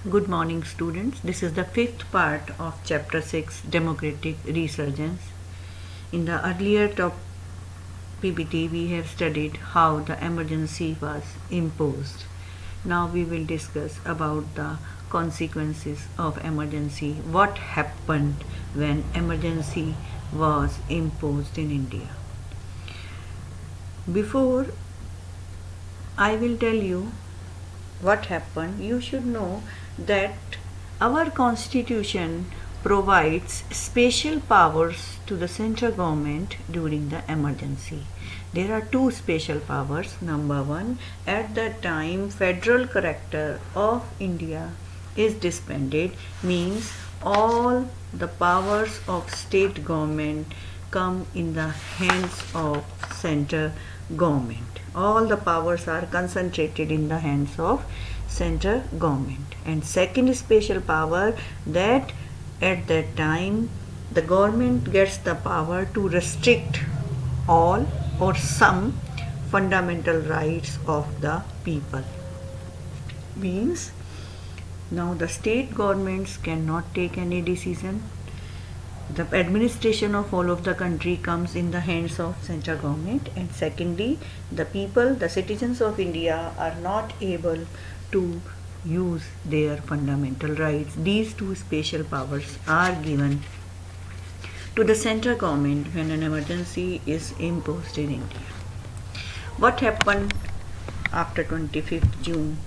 Good morning, students. This is the fifth part of Chapter 6 Democratic Resurgence. In the earlier PPT, we have studied how the emergency was imposed. Now we will discuss about the consequences of emergency. What happened when emergency was imposed in India? Before I will tell you what happened, you should know that our constitution provides special powers to the central government during the emergency. There are two special powers. Number one, at the time federal character of India is disbanded, means all the powers of state government come in the hands of central government. All the powers are concentrated in the hands of central government. And second special power, that at that time the government gets the power to restrict all or some fundamental rights of the people. Means now the state governments cannot take any decision. The administration of all of the country comes in the hands of central government, and secondly, the people, the citizens of India are not able to use their fundamental rights. These two special powers are given to the central government when an emergency is imposed in India. What happened after 25th June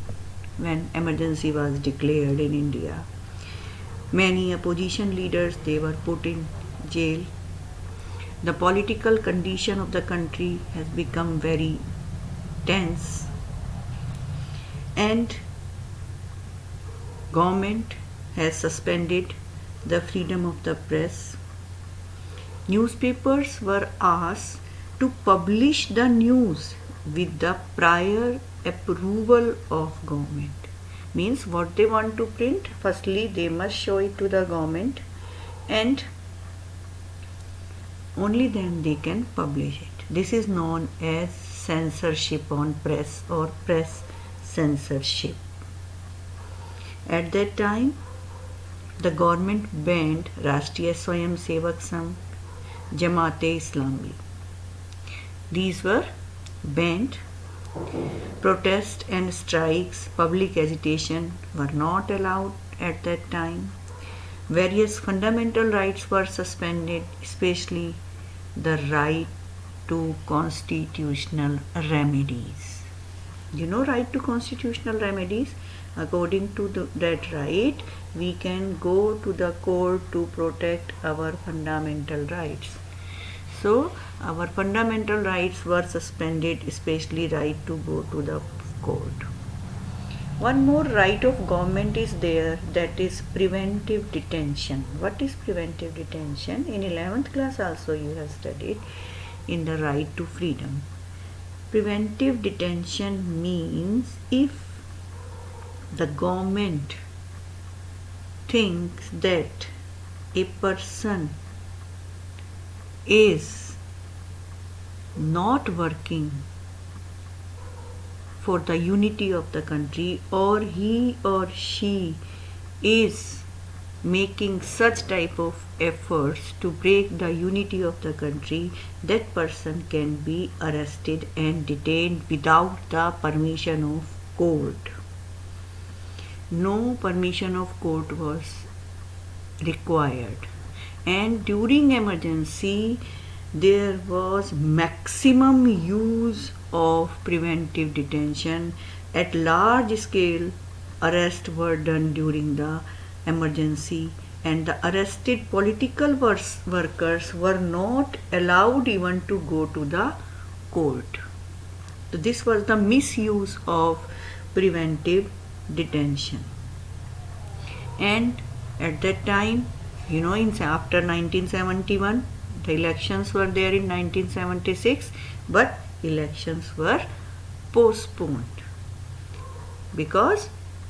when emergency was declared in India? Many opposition leaders, they were put in jail. The political condition of the country has become very tense, and government has suspended the freedom of the press. Newspapers were asked to publish the news with the prior approval of government. Means what they want to print, firstly they must show it to the government, and only then they can publish it. This is known as censorship on press or press censorship. At that time, the government banned Rashtriya Swayam Sevak Sangh, Jamaat-e-Islami. These were banned. Protests and strikes, public agitation were not allowed at that time. Various fundamental rights were suspended, especially the right to constitutional remedies. You know, right to constitutional remedies? According to that right, we can go to the court to protect our fundamental rights. So our fundamental rights were suspended, especially right to go to the court. One more right of government is there, that is preventive detention. What is preventive detention? In 11th class also you have studied in the right to freedom. Preventive detention means if the government thinks that a person is not working for the unity of the country, or he or she is making such type of efforts to break the unity of the country, that person can be arrested and detained without the permission of court. No permission of court was required. And during emergency there was maximum use of preventive detention. At large scale arrests were done during the emergency, and the arrested political workers were not allowed even to go to the court. So this was the misuse of preventive detention. And at that time, you know, after 1971, the elections were there in 1976, but elections were postponed because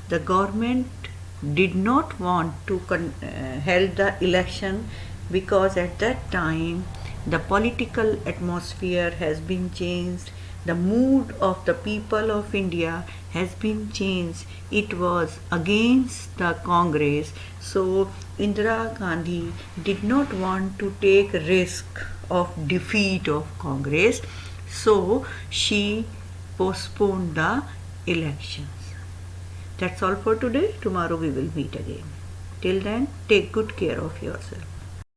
the government did not want to held the election, because at that time the political atmosphere has been changed. The mood of the people of India has been changed. It was against the Congress. So Indira Gandhi did not want to take risk of defeat of Congress. So she postponed the elections. That's all for today. Tomorrow we will meet again. Till then, take good care of yourself.